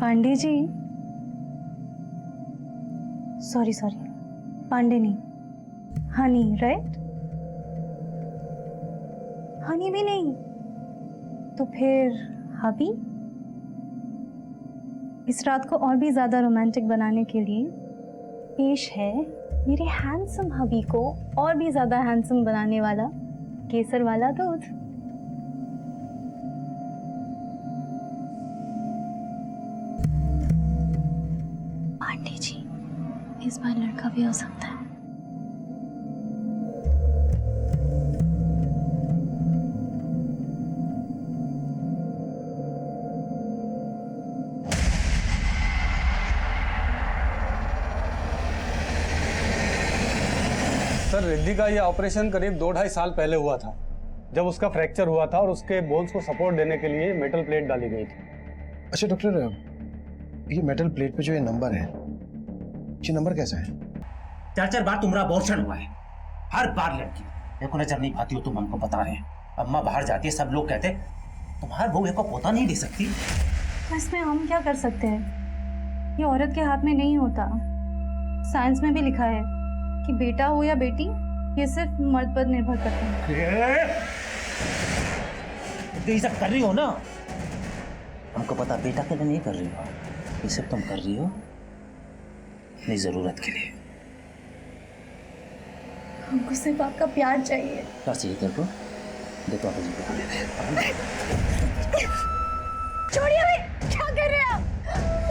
Pandey ji, sorry Pandey नहीं, Honey, right? Honey भी नहीं तो फिर हबी? इस रात को और भी ज्यादा रोमांटिक बनाने के लिए पेश है मेरे हैंडसम हबी को और भी ज्यादा हैंडसम बनाने वाला केसर वाला दूध। पांडे जी, इस बार लड़का भी हो सकता है। सर, रिद्धि का ये ऑपरेशन करीब 2-2.5 साल पहले हुआ था, जब उसका फ्रैक्चर हुआ था और उसके बोन्स को सपोर्ट देने के लिए मेटल प्लेट डाली गई थी। अच्छा डॉक्टर, ये मेटल प्लेट पे जो ये नंबर है, ये नंबर कैसा है? 4 बार तुम्हारा अबॉर्शन हुआ है। हर बार लड़की देखो नजर नहीं पाती हो, तुम हमको बता रहे हैं। अम्मा बाहर जाती है, सब लोग कहते तुम्हारे बहू को पोता नहीं दे सकती। इसमें हम क्या कर सकते हैं? ये औरत के हाथ में नहीं होता। साइंस में भी लिखा है कि बेटा हो या बेटी, ये सिर्फ मर्द पर निर्भर करता है। तो ये सब कर रही हो ना, हमको पता बेटा के लिए नहीं कर रही हो, ये सब तुम कर रही हो अपनी जरूरत के लिए। हमको सिर्फ आपका प्यार चाहिए। क्या चाहिए तेरे को? देखो आप जी को दे। छोड़िए भाई, क्या कर रहे हैं आप?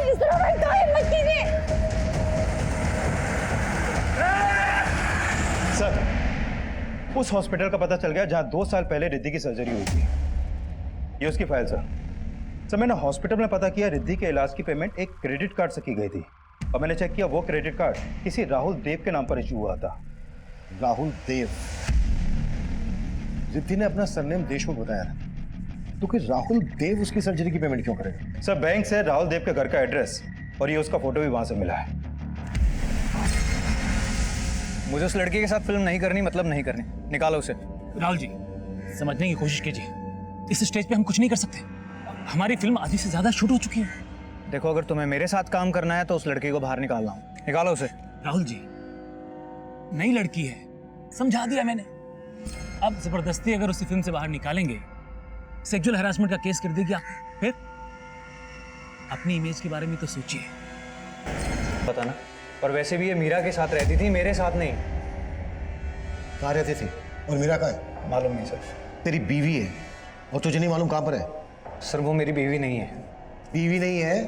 इस तरह भाई गायब मत कीजिए। सर, उस हॉस्पिटल का पता चल गया जहां 2 साल पहले रिद्धि की सर्जरी हुई थी। ये उसकी फाइल सर, मैंने हॉस्पिटल में पता किया, रिद्धि के इलाज की पेमेंट एक क्रेडिट कार्ड से की गई थी और मैंने चेक किया वो क्रेडिट कार्ड किसी राहुल देव के नाम पर इशू हुआ था। राहुल देव? रिद्धि ने अपना सरनेम देशमुख बताया था, तो कि राहुल देव उसकी सर्जरी की पेमेंट क्यों करेगा? सर, बैंक से राहुल देव के घर का एड्रेस और ये उसका फोटो भी वहां से मिला है। मुझे उस लड़की के साथ फिल्म नहीं करनी, मतलब नहीं करनी। निकालो उसे। राहुल जी, समझने की कोशिश कीजिए। इस स्टेज पे हम कुछ नहीं कर सकते। हमारी फिल्म आधी से ज्यादा शूट हो चुकी है। देखो, अगर तुम्हें मेरे साथ काम करना है तो उस लड़की को बाहर निकालना हूँ। निकालो उसे। राहुल जी, नई लड़की है, समझा दिया मैंने। अब जबरदस्ती अगर उसी फिल्म से बाहर निकालेंगे, सेक्सुअल हैरासमेंट का केस कर देगी आप। फिर अपनी इमेज के बारे में तो सोचिए। पता ना, और वैसे भी ये मीरा के साथ रहती थी, मेरे साथ नहीं। कहाँ रहती थी और मीरा कहाँ है? मालूम नहीं सर। तेरी बीवी है और तुझे नहीं मालूम कहाँ पर है? सर, वो मेरी बीवी नहीं है। बीवी नहीं है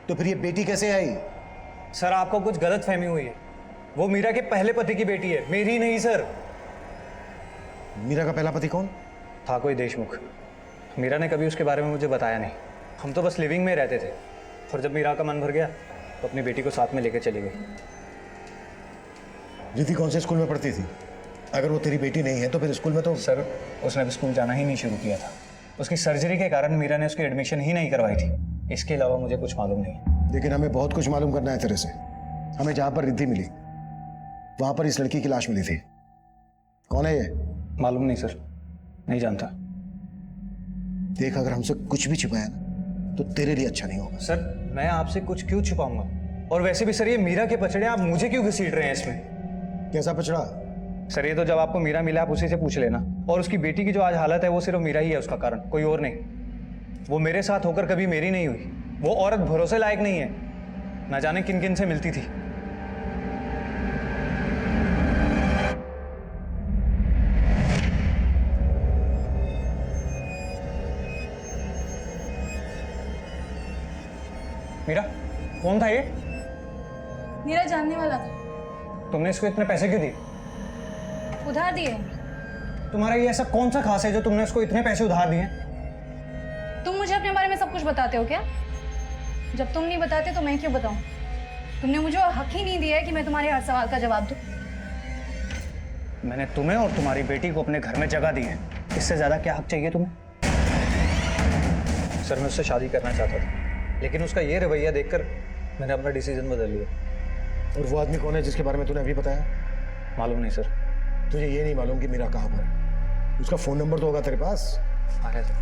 तो फिर ये बेटी कैसे आई? सर, आपको कुछ गलत फहमी हुई है। वो मीरा के पहले पति की बेटी है, मेरी नहीं सर। मीरा का पहला पति कौन था? कोई देशमुख। मीरा ने कभी उसके बारे में मुझे बताया नहीं। हम तो बस लिविंग में रहते थे, और जब मीरा का मन भर गया तो अपनी बेटी को साथ में लेकर चली गई। रिद्धि कौन से स्कूल में पढ़ती थी? अगर वो तेरी बेटी नहीं है तो फिर स्कूल में तो? सर, उसने अभी स्कूल जाना ही नहीं शुरू किया था। उसकी सर्जरी के कारण मीरा ने उसकी एडमिशन ही नहीं करवाई थी। इसके अलावा मुझे कुछ मालूम नहीं। लेकिन हमें बहुत कुछ मालूम करना है तेरे से। हमें जहाँ पर रिद्धि मिली वहाँ पर इस लड़की की लाश मिली थी। कौन है ये? मालूम नहीं सर, नहीं जानता। देख, अगर हमसे कुछ भी छिपाया ना तो तेरे लिए अच्छा नहीं होगा। सर, मैं आपसे कुछ क्यों छुपाऊंगा? और वैसे भी सर, ये मीरा के पचड़े आप मुझे क्यों घसीट रहे हैं इसमें? कैसा पचड़ा? सर, ये तो जब आपको मीरा मिला आप उसी से पूछ लेना। और उसकी बेटी की जो आज हालत है वो सिर्फ मीरा ही है उसका कारण, कोई और नहीं। वो मेरे साथ होकर कभी मेरी नहीं हुई। वो औरत भरोसे लायक नहीं है, ना जाने किन किन से मिलती थी। मीरा, कौन था ये? मेरा जानने वाला था। तुमने इसको इतने पैसे क्यों दिए? उधार दिए। तुम्हारा ये ऐसा कौन सा खास है जो तुमने उसको इतने पैसे उधार दिए? तुम मुझे अपने बारे में सब कुछ बताते हो क्या? जब तुम नहीं बताते तो मैं क्यों बताऊं? तुमने मुझे हक ही नहीं दिया है कि मैं तुम्हारे हर सवाल का जवाब दूं। मैंने तुम्हें और तुम्हारी बेटी को अपने घर में जगह दी है, इससे ज्यादा क्या हक चाहिए तुम्हें? सर, मैं उससे शादी करना चाहता था, लेकिन उसका ये रवैया देखकर मैंने अपना डिसीजन बदल लिया। और वो आदमी कौन है जिसके बारे में तूने अभी बताया? मालूम नहीं सर। तुझे ये नहीं मालूम कि मीरा कहाँ पर है? उसका फोन नंबर तो होगा तेरे पास? आ रहा है सर,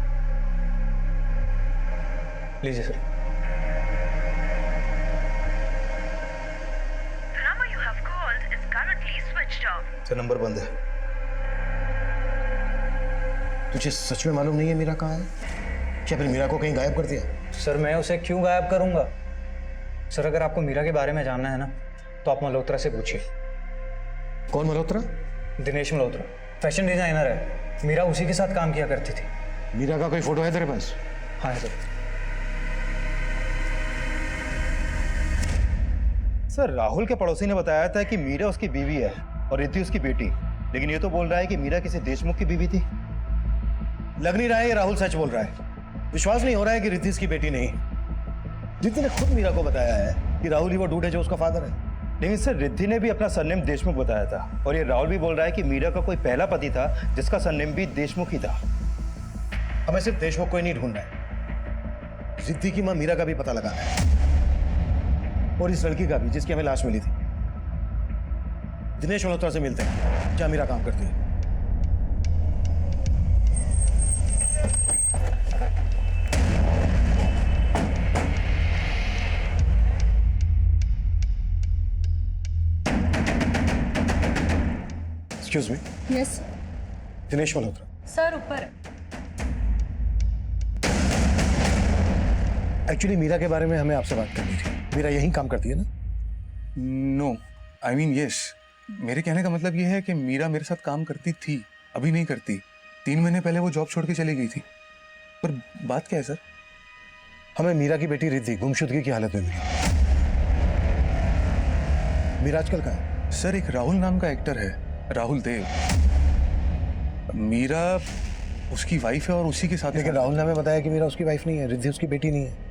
लीजिए सर। सर नंबर बंद है। तुझे सच में मालूम नहीं है मीरा कहाँ है? क्या फिर मीरा को कहीं गायब कर दिया? सर मैं उसे क्यों गायब करूंगा? सर अगर आपको मीरा के बारे में जानना है ना तो आप मल्होत्रा से पूछिए। कौन मल्होत्रा? दिनेश मल्होत्रा फैशन डिजाइनर है, मीरा उसी के साथ काम किया करती थी। मीरा का कोई फोटो है तेरे पास? हाँ सर। सर राहुल के पड़ोसी ने बताया था कि मीरा उसकी बीवी है और रिद्धि उसकी बेटी, लेकिन ये तो बोल रहा है कि मीरा किसी देशमुख की बीवी थी। लग नहीं रहा है ये राहुल सच बोल रहा है। विश्वास नहीं हो रहा है कि रिद्धि इसकी बेटी नहीं। रिद्धि ने खुद मीरा को बताया है कि राहुल ही वो डूड है जो उसका फादर है। लेकिन सर रिद्धि ने भी अपना सरनेम देशमुख बताया था, और ये राहुल भी बोल रहा है कि मीरा का कोई पहला पति था जिसका सरनेम भी देशमुख ही था। हमें सिर्फ देशमुख को ही नहीं ढूंढना है, रिद्धि की मां मीरा का भी पता लगाना है, और इस लड़की का भी जिसकी हमें लाश मिली थी। दिनेश मल्होत्रा से मिलते हैं जहां मीरा काम करती है। Excuse me, yes Dinesh Malhotra. Sir ऊपर। एक्चुअली मीरा के बारे में हमें आपसे बात करनी थी। मीरा यहीं काम करती है ना? No, I mean yes. मेरे कहने का मतलब ये है कि मीरा मेरे साथ काम करती थी, अभी नहीं करती। 3 महीने पहले वो जॉब छोड़ के चली गई थी। पर बात क्या है सर? हमें मीरा की बेटी रिद्धि गुमशुदगी की हालत में मिली। मीरा आजकल कहाँ है? सर एक राहुल नाम का एक्टर है, राहुल देव। मीरा उसकी वाइफ है और उसी के साथ। लेकिन राहुल ने हमें बताया कि मीरा उसकी वाइफ नहीं है, रिद्धि उसकी बेटी नहीं है।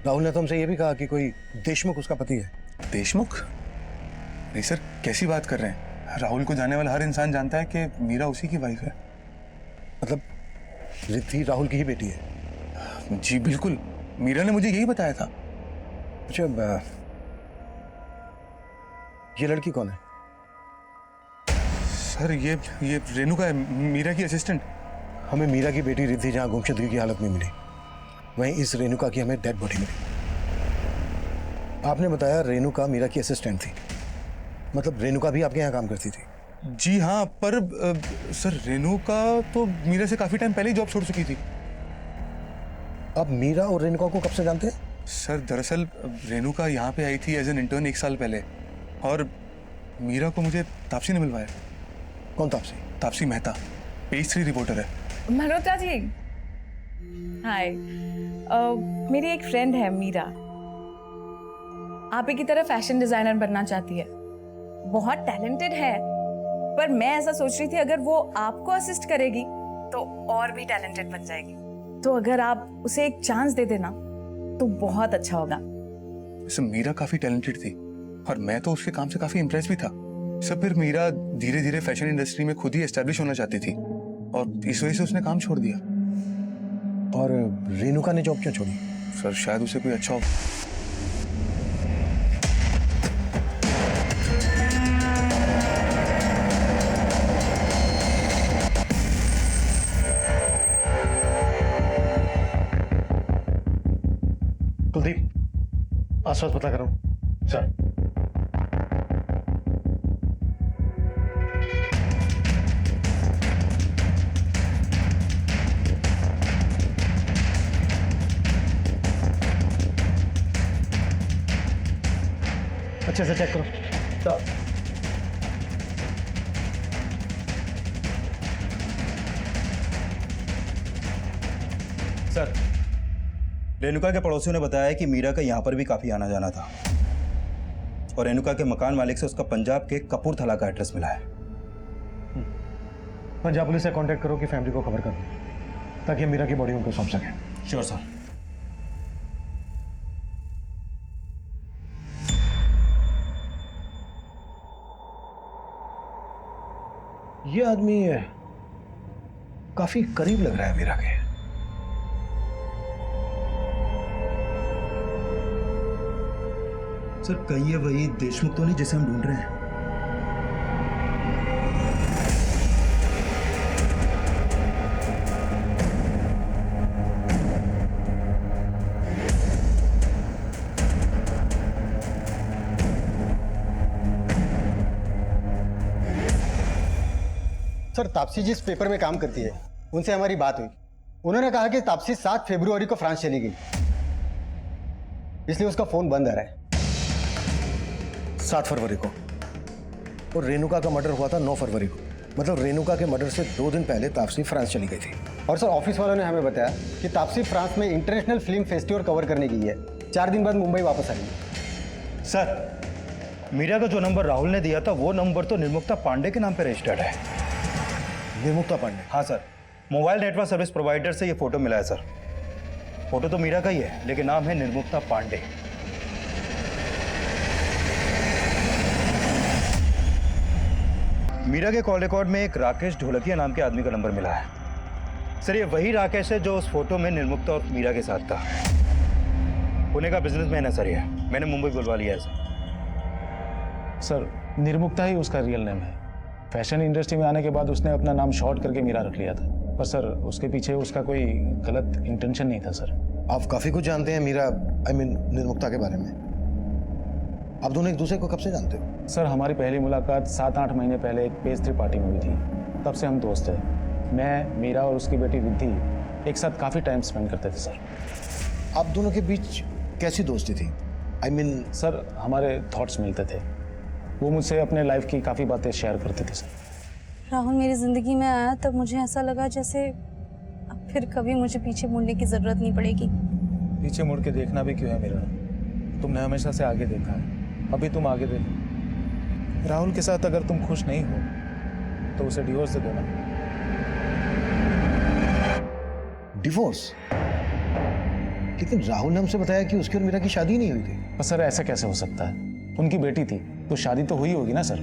राहुल ने तो हमसे ये भी कहा कि कोई देशमुख उसका पति है। देशमुख? नहीं सर, कैसी बात कर रहे हैं? राहुल को जानने वाला हर इंसान जानता है कि मीरा उसी की वाइफ है। मतलब रिद्धि राहुल की ही बेटी है? जी बिल्कुल, मीरा ने मुझे यही बताया था। अच्छा, ये लड़की कौन है? सर ये रेणुका है, मीरा की असिस्टेंट। हमें मीरा की बेटी रिद्धि जहाँ गुमशुदगी की हालत में मिली, वहीं इस रेणुका की हमें डेड बॉडी मिली। आपने बताया रेणुका मीरा की असिस्टेंट थी, मतलब रेणुका भी आपके यहाँ काम करती थी? जी हाँ, पर सर रेणुका तो मीरा से काफी टाइम पहले ही जॉब छोड़ चुकी थी। आप मीरा और रेणुका को कब से जानते हैं? सर दरअसल रेणुका यहाँ पे आई थी एज एन इंटर्न 1 साल पहले, और मीरा को मुझे तापसी ने मिलवाया। कौन तापसी? तापसी मेहता, पेज 3 रिपोर्टर है। मल्होत्रा जी, हाय। मेरी एक फ्रेंड है मीरा, आप ही की तरह फैशन डिजाइनर बनना चाहती है। बहुत टैलेंटेड है, पर मैं ऐसा सोच रही थी अगर वो आपको असिस्ट करेगी तो और भी टैलेंटेड बन जाएगी। तो अगर आप उसे एक चांस दे देना तो बहुत अच्छा होगा। सर मीरा काफी टैलेंटेड थी और मैं तो उसके काम से काफी इम्प्रेस भी था। सब फिर मीरा धीरे धीरे फैशन इंडस्ट्री में खुद ही एस्टेब्लिश होना चाहती थी और इस वजह से उसने काम छोड़ दिया। और रेणुका ने जॉब क्यों छोड़ी? सर शायद उसे कोई अच्छा कुलदीप, आसपास पता करो। सर। अच्छे से चेक करो। सर रेणुका के पड़ोसियों ने बताया कि मीरा का यहाँ पर भी काफी आना जाना था, और रेणुका के मकान मालिक से उसका पंजाब के कपूरथला का एड्रेस मिला है। पंजाब पुलिस से कांटेक्ट करो कि फैमिली को खबर कर दो, ताकि हम मीरा की बॉडी उनको सौंप सकें। Sure sir. ये आदमी काफी करीब लग रहा है मीरा के। सर कहीं ये वही देशमुख तो नहीं जिसे हम ढूंढ रहे हैं? सर तापसी जिस पेपर में काम करती है उनसे हमारी बात हुई। उन्होंने कहा कि तापसी 7 फरवरी को फ्रांस चली गई, इसलिए उसका फोन बंद आ रहा है। 7 फरवरी को, और रेणुका का मर्डर हुआ था 9 फरवरी को। मतलब रेणुका के मर्डर से 2 दिन पहले तापसी फ्रांस चली गई थी। और सर ऑफिस वालों ने हमें बताया कि तापसी फ्रांस में इंटरनेशनल फिल्म फेस्टिवल कवर करने गई है, 4 दिन बाद मुंबई वापस आएगी। सर मीरा का जो नंबर राहुल ने दिया था वो नंबर तो निर्मुक्ता पांडे के नाम पे रजिस्टर्ड है। निर्मुक्ता पांडे? हाँ sir, mobile network service provider से ये फोटो मिला है सर। फोटो तो मीरा का ही है लेकिन नाम है निर्मुक्ता पांडे। मीरा के कॉल रिकॉर्ड में एक राकेश ढोलकिया नाम के आदमी का नंबर मिला है। सर ये वही राकेश है जो उस फोटो में निर्मुक्ता और मीरा के साथ था। पुणे का बिजनेसमैन है सर ये, मैंने मुंबई बुलवा लिया है सर निर्मुक्ता ही उसका रियल नेम है। फैशन इंडस्ट्री में आने के बाद उसने अपना नाम शॉर्ट करके मीरा रख लिया था, पर सर उसके पीछे उसका कोई गलत इंटेंशन नहीं था सर। आप काफी कुछ जानते हैं मीरा, निर्मुक्ता के बारे में। आप दोनों एक दूसरे को कब से जानते हो? सर हमारी पहली मुलाकात 7-8 महीने पहले एक पेस्ट्री पार्टी में हुई थी, तब से हम दोस्त हैं। मैं, मीरा और उसकी बेटी रिद्धि एक साथ काफ़ी टाइम स्पेंड करते थे सर। आप दोनों के बीच कैसी दोस्ती थी? सर हमारे थॉट्स मिलते थे। वो मुझसे अपने लाइफ की काफ़ी बातें शेयर करते थे सर। राहुल मेरी ज़िंदगी में आया तब मुझे ऐसा लगा जैसे अब फिर कभी मुझे पीछे मुड़ने की ज़रूरत नहीं पड़ेगी। पीछे मुड़ के देखना भी क्यों है मेरा? तुमने हमेशा से आगे देखा है, अभी तुम आगे देखो। राहुल के साथ अगर तुम खुश नहीं हो तो उसे डिवोर्स दे देना। डिवोर्स? लेकिन राहुल ने हमसे बताया कि उसकी और मीरा की शादी नहीं हुई थी। पर सर ऐसा कैसे हो सकता है? उनकी बेटी थी तो शादी तो हुई होगी ना सर।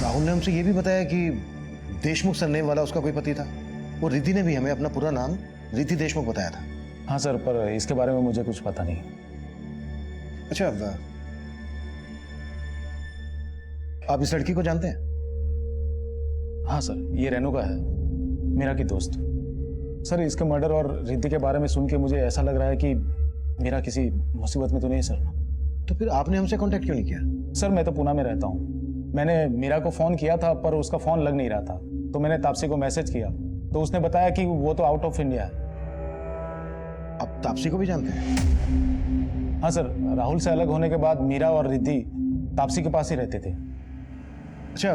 राहुल ने हमसे ये भी बताया कि देशमुख सरनेम वाला उसका कोई पति था। और रिद्धि ने भी हमें अपना पूरा नाम रिद्धि देशमुख बताया था। हाँ सर, पर इसके बारे में मुझे कुछ पता नहीं। अच्छा, आप इस लड़की को जानते हैं? हाँ सर, ये रेणुका है, मेरा की दोस्त। सर इसके मर्डर और रिद्धि के बारे में सुन के मुझे ऐसा लग रहा है कि मेरा किसी मुसीबत में तो नहीं है सर। तो फिर आपने हमसे कांटेक्ट क्यों नहीं किया? सर मैं तो पुणे में रहता हूँ। मैंने मीरा को फ़ोन किया था पर उसका फ़ोन लग नहीं रहा था, तो मैंने तापसी को मैसेज किया तो उसने बताया कि वो तो आउट ऑफ इंडिया है। आप तापसी को भी जानते हैं? हाँ सर, राहुल से अलग होने के बाद मीरा और रिद्धि तापसी के पास ही रहते थे। अच्छा,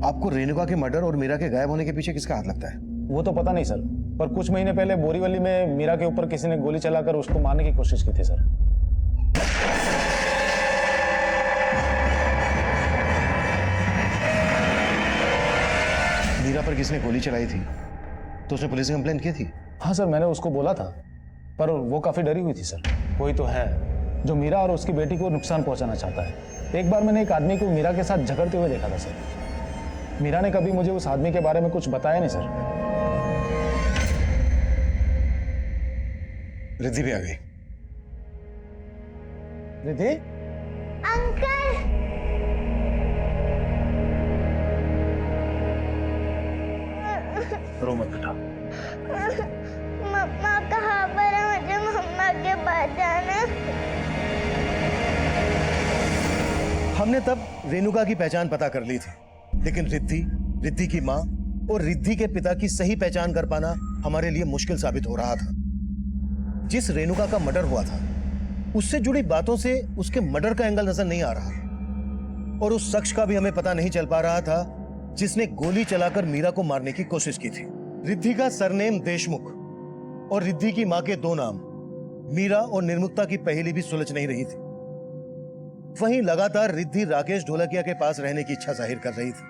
आपको रेणुका के मर्डर और मीरा के गायब होने के पीछे किसका हाथ लगता है? वो तो पता नहीं सर, पर कुछ महीने पहले बोरीवली में मीरा के ऊपर किसी ने गोली चलाकर उसको मारने की कोशिश की थी सर। मीरा पर किसने गोली चलाई थी तो उसने पुलिस में कंप्लेंट की थी? हाँ सर, मैंने उसको बोला था पर वो काफी डरी हुई थी सर। कोई तो है जो मीरा और उसकी बेटी को नुकसान पहुंचाना चाहता है। एक बार मैंने एक आदमी को मीरा के साथ झगड़ते हुए देखा था सर। मीरा ने कभी मुझे उस आदमी के बारे में कुछ बताया नहीं सर। रिद्धि भी आ गई। रिद्धि? अंकल, रो मत बेटा। मम्मा कहाँ पर है? मुझे मम्मा के पास जाना। हमने तब रेणुका की पहचान पता कर ली थी, लेकिन रिद्धि की मां और रिद्धि के पिता की सही पहचान कर पाना हमारे लिए मुश्किल साबित हो रहा था। जिस रेणुका का मर्डर हुआ था उससे जुड़ी बातों से उसके मर्डर का एंगल नजर नहीं आ रहा, और उस शख्स का भी हमें पता नहीं चल पा रहा था जिसने गोली चलाकर मीरा को मारने की कोशिश की थी। रिद्धि का सरनेम देशमुख और रिद्धि की मां के 2 नाम मीरा और निर्मुक्ता की पहेली भी सुलझ नहीं रही थी। वहीं लगातार रिद्धि राकेश ढोलकिया के पास रहने की इच्छा जाहिर कर रही थी,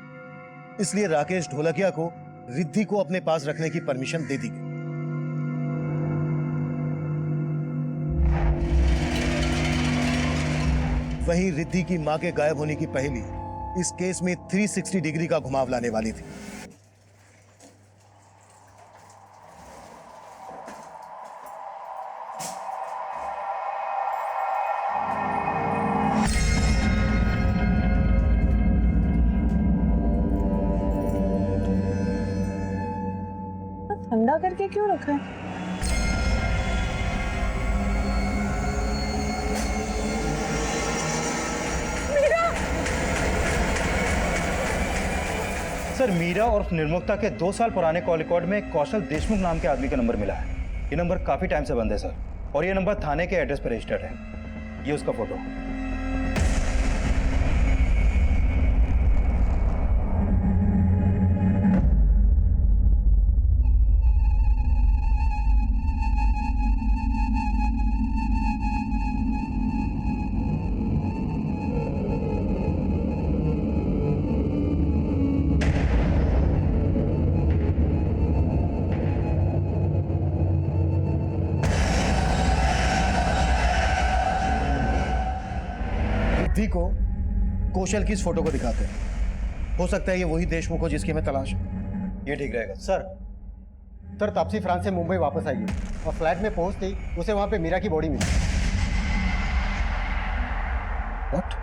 इसलिए राकेश ढोलकिया को रिद्धि को अपने पास रखने की परमिशन दे दी गई। वहीं रिद्धि की मां के गायब होने की पहेली इस केस में 360 डिग्री का घुमाव लाने वाली थी। ठंडा करके क्यों रखा है? सर मीरा और निर्मुक्ता के 2 साल पुराने कॉल रिकॉर्ड में कौशल देशमुख नाम के आदमी का नंबर मिला है। ये नंबर काफी टाइम से बंद है सर, और ये नंबर थाने के एड्रेस पर रजिस्टर्ड है। ये उसका फोटो। रिद्धि को कौशल की इस फोटो को दिखाते हैं। हो सकता है ये वही देशमुख हो जिसकी हमें तलाश है। ये ठीक रहेगा। सर तापसी फ्रांस से मुंबई वापस आई है और फ्लैट में पहुंचते ही उसे वहां पे मीरा की बॉडी मिली। What?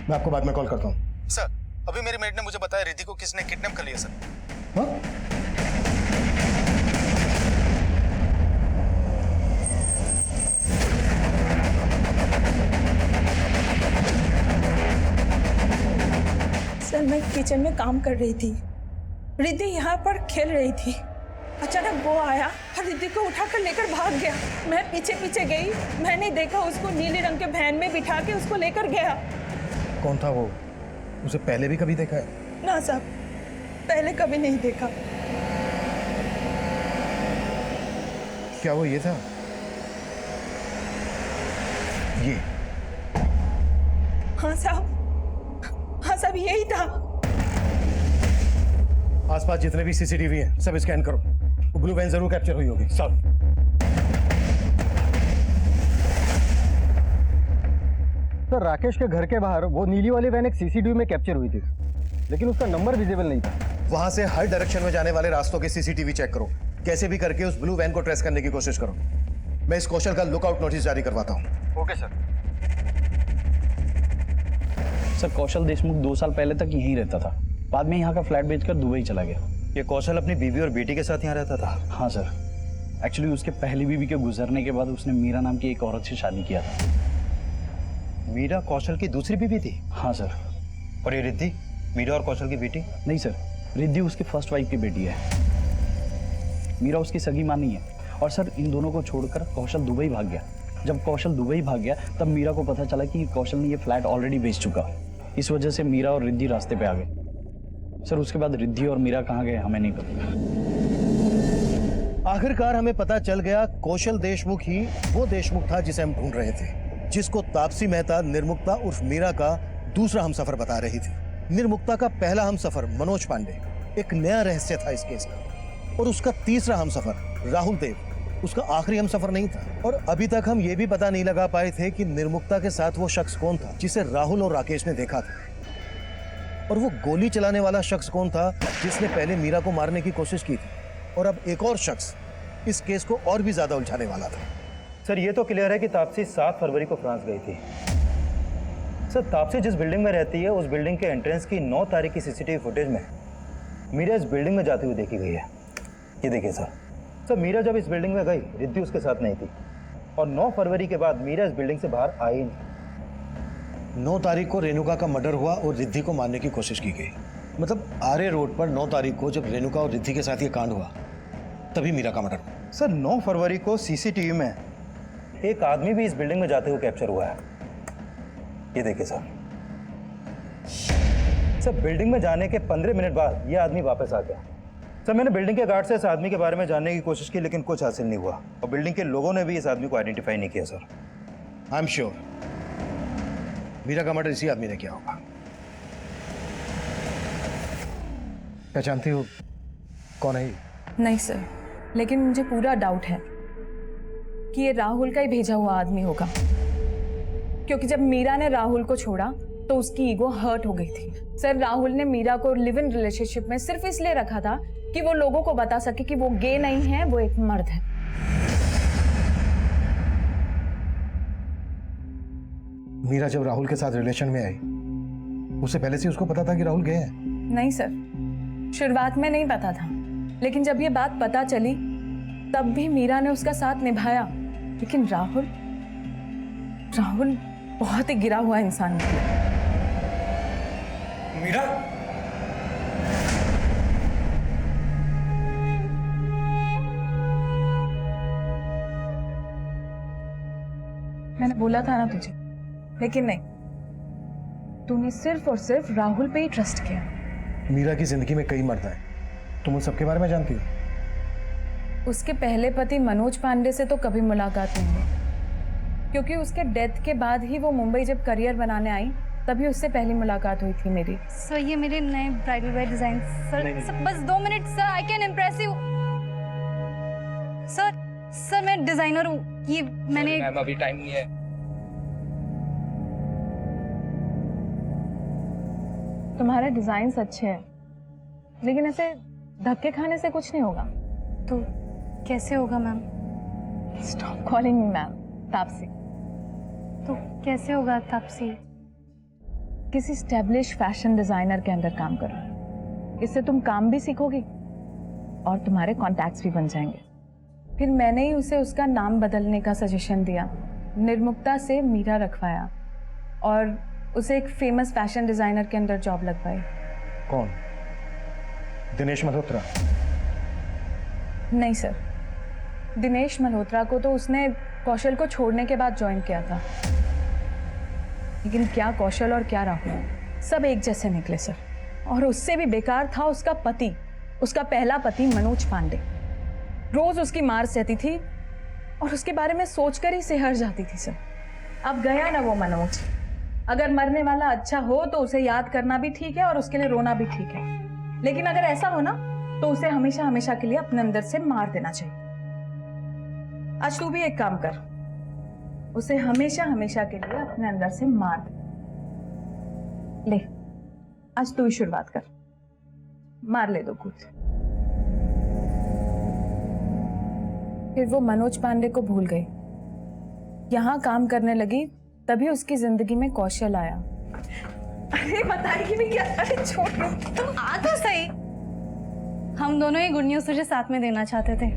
मैं आपको बाद में कॉल करता हूँ। सर अभी मेरी मेट ने मुझे बताया रिद्धि को किसने किडनैप कर लिया सर। हाँ? सर मैं किचन में काम कर रही थी, रिद्धि यहाँ पर खेल रही थी। अचानक वो आया और रिद्धि को उठाकर लेकर भाग गया। मैं पीछे पीछे गई, मैंने देखा उसको नीले रंग के वैन में बिठा के उसको लेकर गया। कौन था वो? उसे पहले भी कभी देखा है? ना साहब, पहले कभी नहीं देखा। क्या वो ये था? ये? हाँ साहब यही था। आसपास जितने भी सीसीटीवी हैं सब स्कैन करो। वो ब्लू वैन जरूर कैप्चर हुई होगी। सब। सर राकेश के घर के बाहर वो नीली वाली वैन एक सीसीटीवी में कैप्चर हुई थी, लेकिन उसका नंबर विजिबल नहीं था। वहां से हर डायरेक्शन में जाने वाले रास्तों के सीसीटीवी चेक करो। कैसे भी करके उस ब्लू वैन को ट्रेस करने की कोशिश करो। मैं इस कौशल का लुकआउट नोटिस जारी करवाता हूँ। Okay sir. सर कौशल देशमुख 2 साल पहले तक यहीं रहता था, बाद में यहाँ का फ्लैट बेचकर दुबई चला गया। ये कौशल अपनी बीवी और बेटी के साथ यहाँ रहता था? हाँ सर, एक्चुअली उसके पहली बीवी के गुजरने के बाद उसने मीरा नाम की एक औरत से शादी किया था। मीरा कौशल की दूसरी बीवी थी? हाँ सर। और ये रिद्धि मीरा और कौशल की बेटी? नहीं सर, रिद्धि उसकी फर्स्ट वाइफ की बेटी है, मीरा उसकी सगी मां नहीं है। और सर इन दोनों को छोड़कर कौशल दुबई भाग गया। जब कौशल दुबई भाग गया तब मीरा को पता चला कि कौशल ने ये फ्लैट ऑलरेडी बेच चुका। इस वजह से मीरा और रिद्धि रास्ते पे आ गए। सर उसके बाद रिद्धि और मीरा कहाँ गए हमें नहीं पता। आखिरकार हमें पता चल गया कौशल देशमुख ही वो देशमुख था जिसे हम ढूंढ रहे थे, जिसको तापसी मेहता निर्मुक्ता उर्फ मीरा का दूसरा हमसफर बता रही थी। निर्मुक्ता का पहला हमसफर मनोज पांडे एक नया रहस्य था इस केस का, और उसका तीसरा हमसफर राहुल देव उसका आखिरी हमसफर नहीं था। और अभी तक हम ये भी पता नहीं लगा पाए थे कि निर्मुक्ता के साथ वो शख्स कौन था जिसे राहुल और राकेश ने देखा था, और वो गोली चलाने वाला शख्स कौन था जिसने पहले मीरा को मारने की कोशिश की थी। और अब एक और शख्स इस केस को और भी ज्यादा उलझाने वाला था। सर ये तो क्लियर है कि तापसी 7 फरवरी को फ्रांस गई थी। सर तापसी जिस बिल्डिंग में रहती है उस बिल्डिंग के एंट्रेंस की 9 तारीख की सीसीटीवी फुटेज में मीरा इस बिल्डिंग में जाती हुई देखी गई है। ये देखिए सर मीरा जब इस बिल्डिंग में गई रिद्धि उसके साथ नहीं थी, और 9 फरवरी के बाद मीरा इस बिल्डिंग से बाहर आई नहीं। 9 तारीख को रेणुका का मर्डर हुआ और रिद्धि को मारने की कोशिश की गई। मतलब आर्य रोड पर 9 तारीख को जब रेणुका और रिद्धि के साथ ये कांड हुआ तभी मीरा का मर्डर हुआ। सर 9 फरवरी को सीसीटीवी में एक आदमी भी इस बिल्डिंग में जाते हुए कैप्चर हुआ है। ये देखिए सर बिल्डिंग में जाने के 15 मिनट बाद ये आदमी वापस आ गया। सर मैंने बिल्डिंग के गार्ड से इस आदमी के बारे में जानने की कोशिश की, लेकिन कुछ हासिल नहीं हुआ, और बिल्डिंग के लोगों ने भी इस आदमी को आइडेंटिफाई नहीं किया। Sir I am sure Meera का मर्डर इसी आदमी ने किया होगा। पहचानती हो कौन है ये? नहीं सर, लेकिन मुझे पूरा डाउट है कि ये राहुल का ही भेजा हुआ आदमी होगा, क्योंकि जब मीरा ने राहुल को छोड़ा तो उसकी ईगो हर्ट हो गई थी। सर राहुल ने मीरा को लिव इन रिलेशनशिप में सिर्फ इसलिए रखा था कि वो लोगों को बता सके कि वो गे नहीं है, वो एक मर्द है। मीरा जब राहुल के साथ रिलेशन में आई, उससे पहले से उसको पता था कि राहुल गए हैं? नहीं सर, शुरुआत में नहीं पता था, लेकिन जब ये बात पता चली तब भी मीरा ने उसका साथ निभाया। लेकिन राहुल बहुत ही गिरा हुआ इंसान निकला। मीरा, मैंने बोला था ना तुझे, लेकिन नहीं, तूने सिर्फ और सिर्फ राहुल पे ही ट्रस्ट किया। मीरा की जिंदगी में कई मर्द हैं, तुम उन सबके बारे में जानती हो? उसके पहले पति मनोज पांडे से तो कभी मुलाकात नहीं हुई, क्योंकि उसके डेथ के बाद ही वो मुंबई जब करियर बनाने आई तभी उससे पहली मुलाकात हुई थी मेरी। सर ये मेरे नए ब्राइडल वेयर डिजाइन सर बस 2 minute sir, I can impress you. Sir मैं डिजाइनर हूँ, ये मैंने अभी टाइम नहीं है। तुम्हारे डिजाइन्स अच्छे हैं, लेकिन ऐसे धक्के खाने से कुछ नहीं होगा। तो कैसे होगा ma'am? Stop calling me ma'am, Taapsee. तो कैसे होगा तापसी? किसी स्टैब्लिश फैशन डिजाइनर के अंदर काम करो, इससे तुम काम भी सीखोगी और तुम्हारे कॉन्टैक्ट्स भी बन जाएंगे। फिर मैंने ही उसे उसका नाम बदलने का सजेशन दिया, निर्मुक्ता से मीरा रखवाया और उसे एक फेमस फैशन डिजाइनर के अंदर जॉब लगवाई। कौन? दिनेश मल्होत्रा? नहीं सर, दिनेश मल्होत्रा को तो उसने कौशल को छोड़ने के बाद ज्वाइन किया था, लेकिन क्या कौशल और क्या राहुल सब एक जैसे निकले सर। और उससे भी बेकार था उसका पति, उसका पहला पति मनोज पांडे। रोज उसकी मार सहती थी और उसके बारे में सोचकर ही सिहर जाती थी सर। अब गया ना वो मनोज। अगर मरने वाला अच्छा हो तो उसे याद करना भी ठीक है और उसके लिए रोना भी ठीक है, लेकिन अगर ऐसा हो ना तो उसे हमेशा हमेशा के लिए अपने अंदर से मार देना चाहिए। आज तू भी एक काम कर, उसे हमेशा हमेशा के लिए अपने अंदर से मार दे। ले, आज तू ही शुरुआत कर, मार ले दो कूद। फिर वो मनोज पांडे को भूल गई, यहां काम करने लगी, तभी उसकी जिंदगी में कौशल आया। अरे बताएगी भी क्या? अरे छोड़, तुम आ तो सही। हम दोनों ही गुड न्यूज तुझे साथ में देना चाहते थे।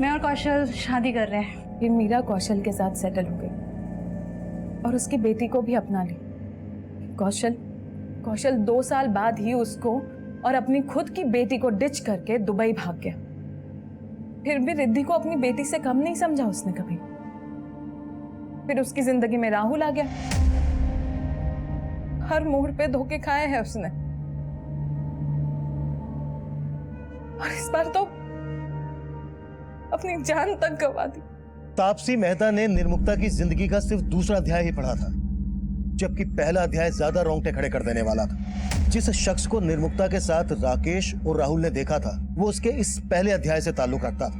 मैं और कौशल शादी कर रहे हैं। फिर मीरा कौशल के साथ सेटल हो गई और उसकी बेटी को भी अपना ली। कौशल 2 साल बाद ही उसको और अपनी खुद की बेटी को डिच करके दुबई भाग गया। फिर भी रिद्धि को अपनी बेटी से कम नहीं समझा उसने कभी। फिर उसकी जिंदगी में राहुल आ गया। हर मोड़ पे धोखे खाए हैं उसने, और इस बार तो अपनी जान तक गंवा दी। तापसी मेहता ने निर्मुक्ता की जिंदगी का सिर्फ दूसरा अध्याय ही पढ़ा था, जबकि पहला अध्याय ज्यादा रोंगटे खड़े कर देने वाला था। जिस शख्स को निर्मुक्ता के साथ राकेश और राहुल ने देखा था, वो उसके इस पहले अध्याय से ताल्लुक रखता था।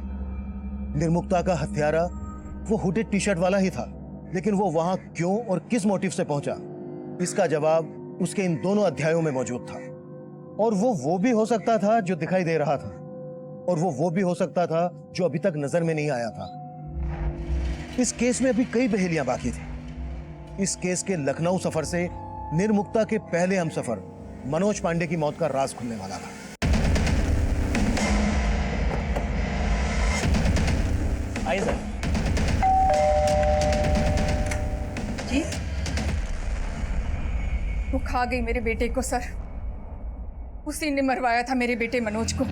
निर्मुक्ता का हत्यारा वो हुडेड टी शर्ट वाला ही था, लेकिन वो वहां क्यों और किस मोटिव से पहुंचा, इसका जवाब उसके इन दोनों अध्यायों में मौजूद था। और वो भी हो सकता था जो दिखाई दे रहा था, और वो भी हो सकता था जो अभी तक नजर में नहीं आया था। इस केस में अभी कई पहेलियां बाकी थी। इस केस के लखनऊ सफर से निर्मुक्ता के पहले हमसफर मनोज पांडे की मौत का राज खुलने वाला था। आइए सर। जी, वो खा गई मेरे बेटे को सर। उसी ने मरवाया था मेरे बेटे मनोज को।